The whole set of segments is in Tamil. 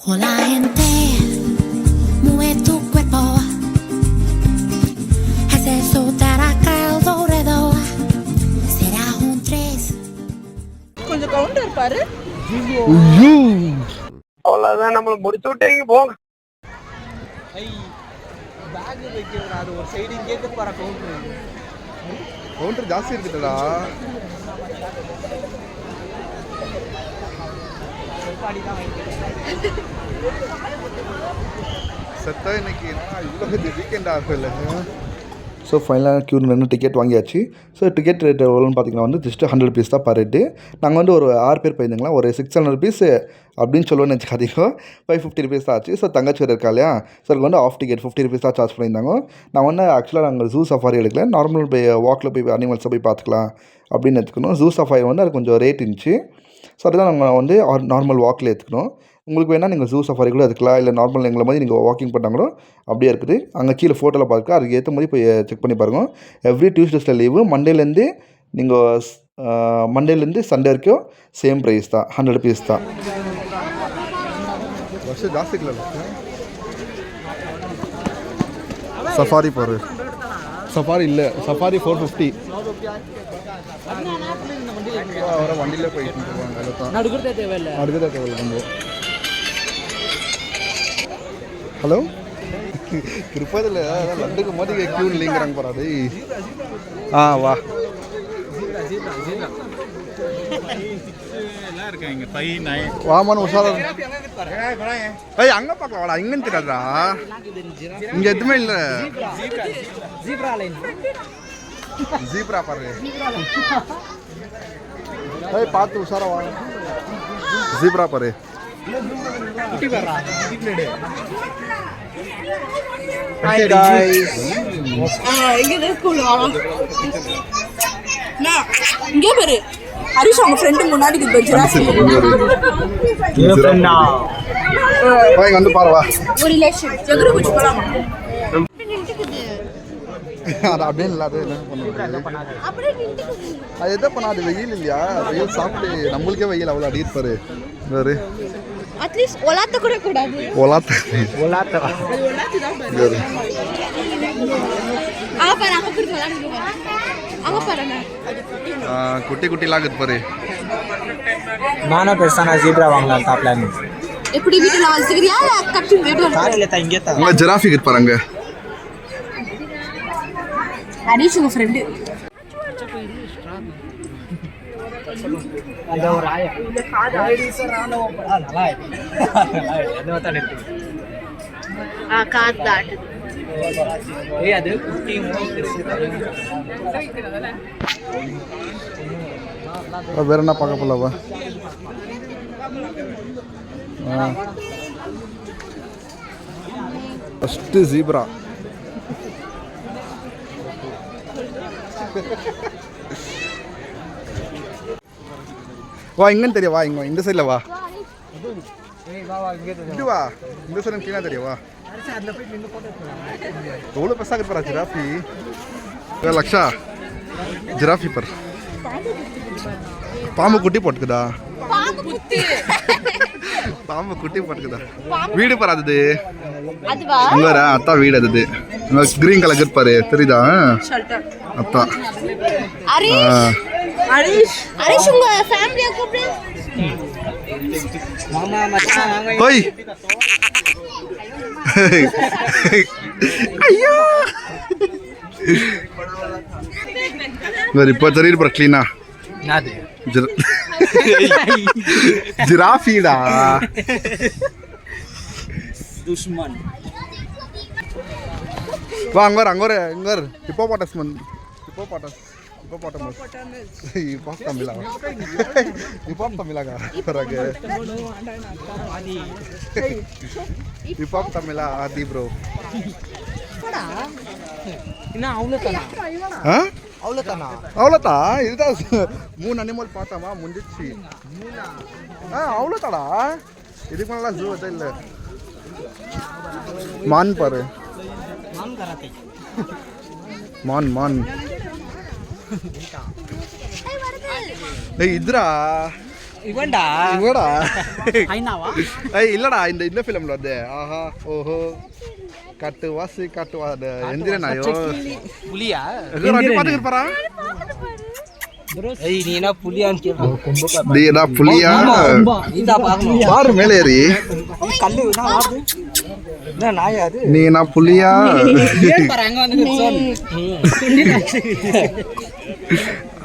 Hola gente, mueve tu cuerpo, haz soltar acá alrededor, será un tres. கொஞ்சம் கவுண்டர் பாரு. அவ்வளோதான் நம்மளை முடிச்சு விட்டீங்க போங்க. பேக் வைக்கிறா அது ஒரு சைடு இங்கே பாரு கவுண்டர் ஜாஸ்தி இருக்குதுடா. செத்தா இன்னைக்கு இவ்வளோ வீக்கெண்ட் ஆகும் இல்லை. ஸோ ஃபைனலாக க்யூ நின்று டிக்கெட் வாங்கியாச்சு. ஸோ டிக்கெட் ரேட் எவ்வளோன்னு பார்த்தீங்கன்னா வந்து ஜஸ்ட் 100 rupees தான் பர் ரேட்டு. நாங்கள் வந்து ஒரு 6 பேர் போயிருந்தீங்களா, ஒரு 600 rupees அப்படின்னு சொல்லுவோன்னு வச்சுக்காதீங்க. 550 rupees தான் ஆச்சு. ஸோ தங்கச்சி வேறு இருக்கா இல்லையா, ஸோ அதுக்கு வந்து ஆஃப் டிக்கெட் 50 rupees தான் சார்ஜ் பண்ணியிருந்தாங்க. நான் வந்து ஆக்சுவலாக நாங்கள் ஜூ சஃபாரி எடுக்கல, நார்மல் போய் வாக்கில் போய் அனிமல்ஸை போய் பார்த்துக்கலாம் அப்படின்னு எடுத்துக்கணும். ஜூ சஃபாரி வந்து அது கொஞ்சம் ரேட் இருந்துச்சு. ஸோ அதுதான் நாங்கள் வந்து நார்மல் வாக்கில் எடுத்துக்கணும். உங்களுக்கு வேணால் நீங்கள் ஜூ சஃபாரி கூட எடுக்கலாம், இல்லை நார்மல் எங்களை மாதிரி நீங்கள் வாக்கிங் பண்ணாங்களோ அப்படியே இருக்குது. அங்கே கீழே ஃபோட்டோவில் பார்க்க அதுக்கு ஏற்ற மாதிரி போய் செக் பண்ணி பாருங்கள். Every டியூஸ்டேஸில் leave. மண்டேலேருந்து நீங்கள் மண்டேலேருந்து சண்டே வரைக்கும் சேம் ப்ரைஸ் தான், 100 rupees தான். வருஷம் ஜாஸ்தி இல்லை. சஃபாரி போகிற சஃபாரி இல்லை, சஃபாரி 450. அவரை வண்டியில் போயிட்டு போவாங்க. நடுக்கிறதே தேவையில்லை, அடுக்கதே தேவையில்லை. நம்ம ஹலோ திருப்பதியில் லட்டுக்கு மாதிரி க்யூ இல்லைங்கிறாங்க போறாது. வா வாமான்னு உஷாரா. ஏய் அங்கே பார்க்கலாம் வாடா, இங்கன்னு தெரியாதுடா, இங்கே எதுவுமே இல்லை. ஜீப்ரா பாரு. ஏய் பார்த்து உஷாரா வா. ஜீப்ரா பாரு. இங்கே பாரு ஹரிஷ் அவங்க ஃப்ரெண்டு முன்னாடி வந்து பாரு வா. ஒரு ரிலேஷன் ஜெகரு குச்சி போலாம். அது அப்படியே இல்லை, அது என்ன பண்ணுறது, அது எதை பண்ணாது. வெயில் இல்லையா, வெயில் சாப்பிட்டு நம்மளுக்கே வெயில் அவ்வளோ அடிப்பாரு. வேறு அட்லீஸ்ட் ஒலாத்த கூட கூடாது. ஒலாத்த குட்டி குட்டிலாம் இருக்குது பாரு. நானும் பெருசான ஜீப்ரா வாங்கலாம் தான் பிளான். எப்படி வீட்டுல வச்சிருக்கியா கட்டி வீட்டுல கார்ல தான் இங்கே தான். உங்க ஜிராஃபி இருக்குது பாருங்க. ஹரிஷ் உங்க ஃப்ரெண்டு. அந்த ஒரு ஆயா இந்த காது சார் நான் நல்லா என்ன வந்தா நெட் காது தாட்டு. ஏய் அது குட்டி வேற என்ன பார்க்க போலவா. First zebra. வா இங்கன்னு தெரியும், வா இங்க இந்த சைடில் வா. இது வா இந்த சைடு கீழே தெரியும் வா. எவ்வளோ பெருசாக இருப்பா ஜிராஃபி. லக்ஷா ஜிராஃபி பர் பாம்பு குட்டி போட்டுக்குதா. பாம்பு குட்டி போட்டுக்குதா. வீடு பராது அங்க வர அத்தா வீடு. அது கிரீன் கலர் இருப்பாரு தெரியுதா அத்தா. ஹரிஷ் உங்க ஃபேமிலியை கூப்பிடு. மாமா மச்சான் ஓய் ஐயோ இப்போ தெரியுது பாரு க்ளீனா. நாது ஜிராஃபிடா துஷ்மன். வா அங்க வர ஹிப்போபாட்டஸ் ஹிப்போபாட்டஸ் Hip-hop Tamila. Hip-hop Tamila ka. Paraga. Hip-hop Tamila adi bro. இன்னும் அவ்வளோதானா? அவ்வளோதா இதுதான் 3 அனிமல் பார்த்தோமா முடிஞ்சிச்சு. அவ்வளோதாடா. இதுக்கு மேலே ஜூ எதுவும் இல்லை. மான் பாரு. மான் ஏய் இதுரா இவன்டா இவடா ஐனாவா ஏய் இல்லடா இந்த ஃபிலிம்ல வந்து ஆஹா ஓஹோ கட்டுவாசி கட்டுவா எந்திரன் ஐயோ புலியா பாத்துக்கிட்டு இருப்பாரா ஏய் நீ என்ன புலியான்னு கேக்குற டேடா புலியா நீதா பாக்கணும் பாரு மேலே ஏறி கல்லு என்ன ஆடுது என்ன நாயா அது நீ நான் புலியா ஏன் பாரு அங்க வந்து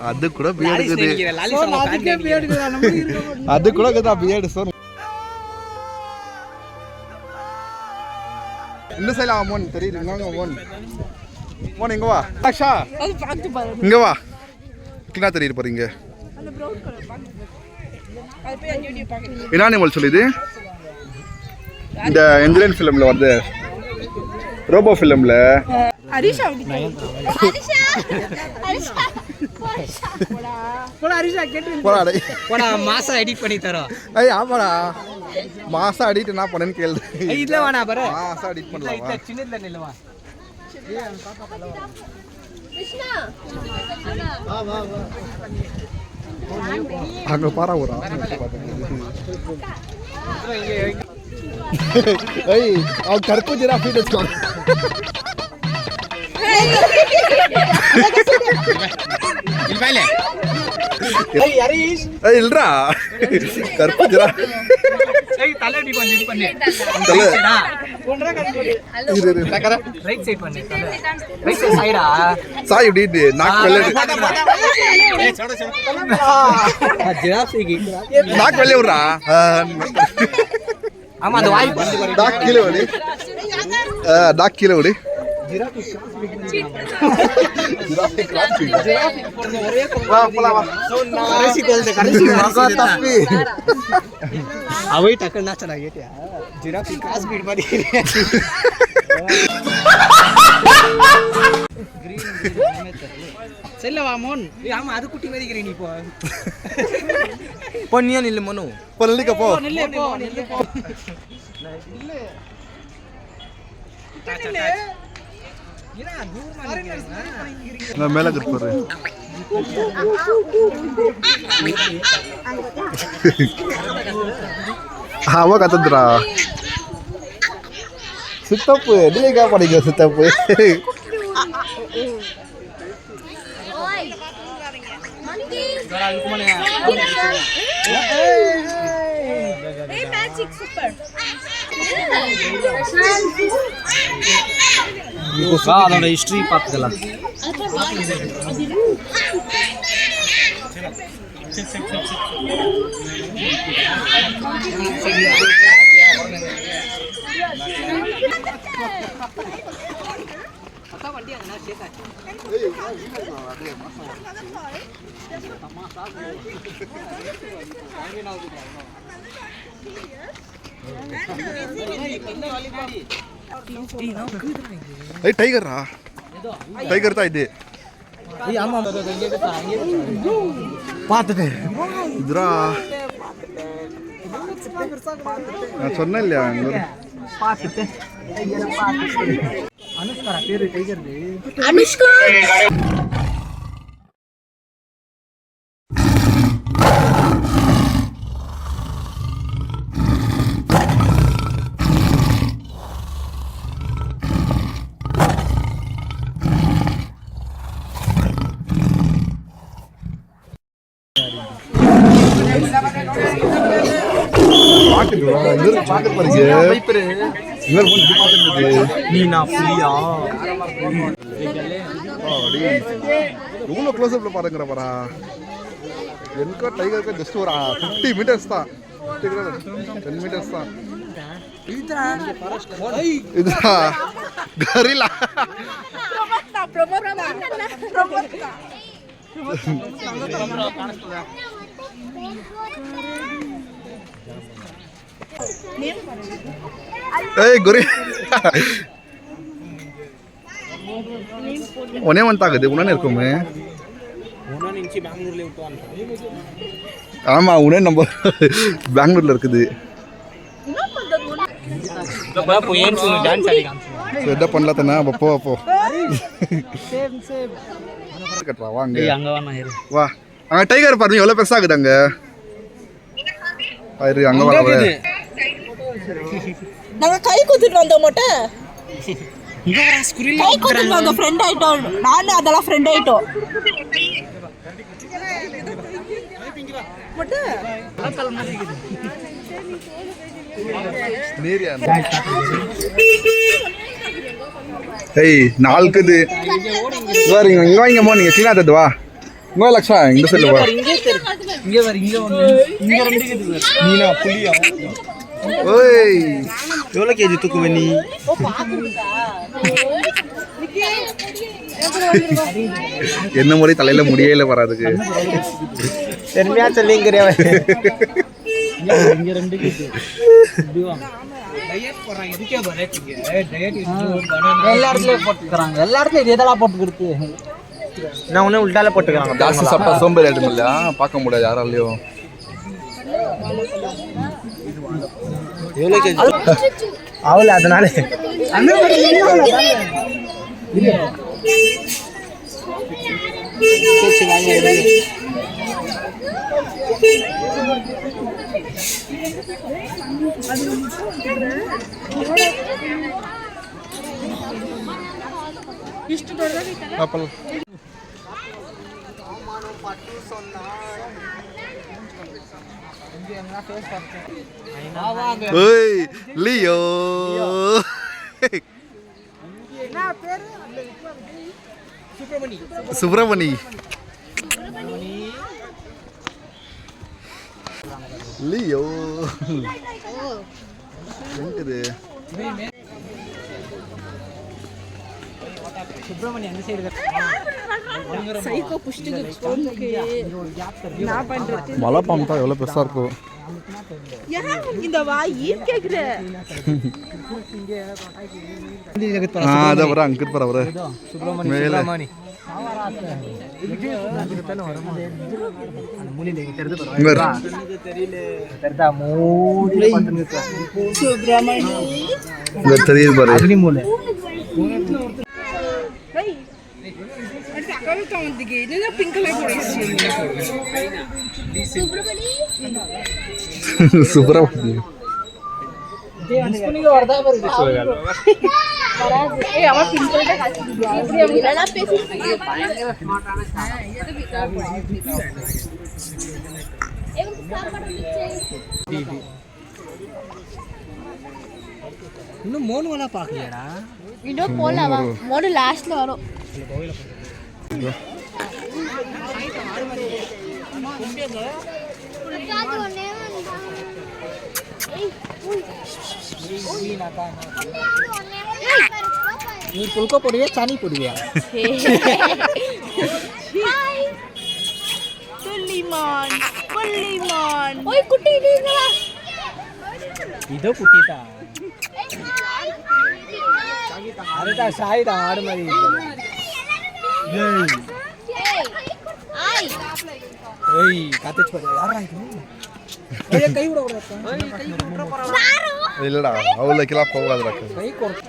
அது கூட பியர்டு இருக்குது லாலி சாங் அதுக்கே பியர்டு அது கூட இருக்குதா பியர்டு சார் இந்த சைடுல அமோன் தெரியுது இங்க அமோன் மோன் இங்க வா ஆஷா அது பார்த்து பாரு இங்க வா கிளா தெரியுது பாருங்க அந்த ப்ரௌன் கலர் பாக்க அது போய் வீடியோ பாக்க என்ன அனிமல் சொல்லுது இந்த இந்தியன் ஃபிலிம்ல வந்து ரோபோ ஃபிலிம்ல ஹரிஷா ஹரிஷா ஹரிஷா போடா ஹரிஷா கேட்டு போடா டேய் போடா மாசா எடிட் பண்ணி தரோம் ஏய் ஆமாடா மாசா எடிட் என்ன பண்ணேன்னு கேளு இதுல வாடா பாரு மாசா எடிட் பண்ணலாம் இந்த சின்னதுல நில்லுவா கிருஷ்ணா அங்க பாரா ஒரு ஏய் அவ கருப்பு ஜிரா ஃபீட் வச்சுக்கோ இல்ல ஏய் ஹரிஷ் ஏய் இல்லடா கருப்பு ஜிரா ஏய் தலை அடி பண்ணி இது பண்ணு தலை ஒன்றா கட்டி இரு டக்கற ரைட் சைடு பண்ணு ரைட் சைடு சைடா சாய் இப்படி நாக் வெள்ளை ஏய் छोड़ छोड़ ஜிராஃபிக்கு நாக் வெள்ளை விடுறா ஆமா அந்த வாய் பண்ணி பாரு டாக் கீழே விடு டாக் கீழே விடு வா போலாம் வா கடைசி கோல்ல கடைசி மகா தப்பி அவை டக்கர் நாச்சடா கேட்டியா ஜிராஃபி கிராஸ் பீட் மாதிரி செல்ல வா மோன் ஆமா அது குட்டி மாதிரி நீ போ பொன்னியா நில்லு மனு பள்ளிக்க போ நில்லு போ நில்லு போ நில்லு நான் மேல கட் போறேன் அவ கத்துறா சித்தப்பு நீங்க படிக்க சித்தப்பு ஏய் மேஜிக் சூப்பர் வா அதோட ஹிஸ்டரி பார்த்துக்கலாம் ஏய் டைகரா டைகர் தான் இது ஏய் ஆமா பார்த்துட்டேன் இதுரா நான் சொன்னேன் இல்லையா பார்த்துட்டேன் அனுஷ்கா பேரு டைகர் அனுஷ்கா நீ நான் புலியா எவ்வளோ க்ளோஸ்அப்ல பாருங்கிற பாரா எனக்கோ டைகருக்கு ஜஸ்ட் ஒரு 50 மீட்டர்ஸ் தான் 10 மீட்டர்ஸ் தான் இதுதான் கரிலா ಏಯ್ ಗುರಿ ಒನೇ ಒಂತಾಗದೆ ಉಣನೆ ಇರ್ಕೊಮ್ಮೆ ஆமா உடனே நம்ம பெங்களூர்ல இருக்குது என்ன பண்ணல தானே போ போ கட்டுறா வாங்க வா அங்க டைகர் பாருங்க எவ்வளவு பெருசாகுது அங்க அங்கே வர நாங்க கை குத்திட்டு வந்தோம் மட்டும் கை குத்திட்டு வந்தோம் ஃப்ரெண்ட் ஆயிட்டோம் நானும் அதெல்லாம் ஃப்ரெண்ட் ஆயிட்டோம் மட்டும் ஏய் நாளுக்குது சார் இங்கே வாங்கிங்கம்மா நீங்கள் சீனா தத்து வா இங்கே லக்ஷா இந்த சைடில் வா நீனா புளியா ஓய் எவ்வளோ கேஜி தூக்குவே நீ என்ன முறை தலையில் முடியல வராதுக்கு தெரியா சொல்லிங்கிறியா இங்க 2 கேஜி டயட் போறாங்க இதுக்கே பரேட் டயட் எல்லா இடத்துலயும் போட்டுக்கறாங்க எல்லா இடத்துலயும் இதெல்லாம் போட்டுக்கிறது நான் ஒண்ணே உல்டால போட்டுக்கறாங்க ஜாஸ்தி சாப்பிட்டா சோம்பேறி ஆயிடும் இல்ல பார்க்க முடியாது யாராலையும் எவ்வளவு கேஜி அவள அதனால கேச்சி வாங்க லியோ சுப்பிரமணி லியோ எங்குது சுப்பிரமணி அந்த சைடு சைக்கோ புஷ்டிக்கு நான் பண்றது மலை பாம்பு தான் எவ்வளோ பெருசாக இருக்கும் இந்த வாய் கேக்குற அதை வர அங்கிட்டு போகிற வர சுப்பிரமணி தெரியுது பாரு சுப்பிரமணி இன்னும் மோனுவெல்லாம் பார்க்கலையாடா இன்னும் போலாமா மோடு லாஸ்ட்ல வரும் நீ புல்கோ போடுவியா சாணி போடுவியா புள்ளிமான் புள்ளிமான் ஓய் குட்டி நீங்களா இதோ குட்டிதா அதுதான் சாய் தான் ஆடு மாதிரி ஏய் காத்துச்சு பாரு யாரா இது கை விட விட இல்லடா அவளுக்கெல்லாம் போகாதுடா கை கொடு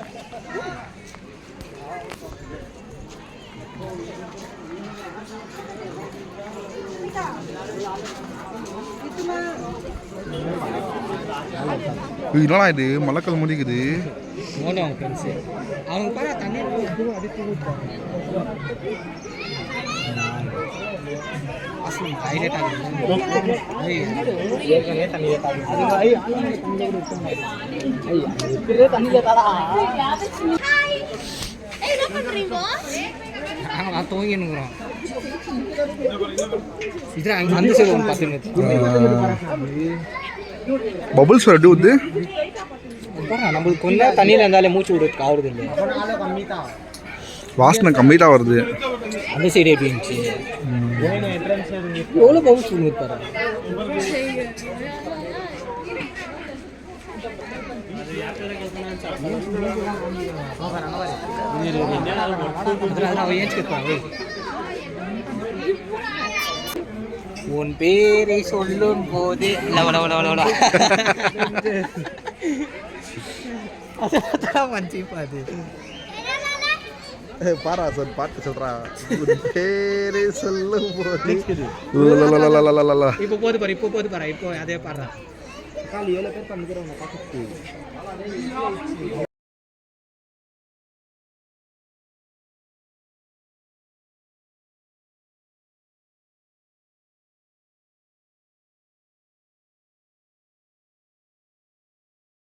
என்னடா இது மலைக்கல் முடிக்குது மோனோ அவங்க ஃப்ரெண்ட்ஸு அவங்க பாரு தண்ணி அதுக்கு ஊற்றுவாங்க ஹைலைட் ஆகுது நான் தூங்கினுக்குறோம் இது அந்த சைடு ஒன்று பார்த்துன்னு பபுள்ஸ் ரெடி வந்து நம்மளுக்கு கொஞ்சம் தண்ணியில் இருந்தாலே மூச்சு விடுறதுக்கு ஆகுறது இல்லை வாசனை கம்மி தான் வருது அந்த சைடு எப்படி இருந்துச்சு எவ்வளோ பவுல்ஸ் இருப்பாரு உன் பேரை சொல்லும் போது பாரா சார் பாட்டு சொல்றா பேரே சொல்லும் போது இப்போ போது பாரு இப்போ அதே பாடுறா Kali 7 பேர் பண்ணிக்கிறவங்க பார்த்து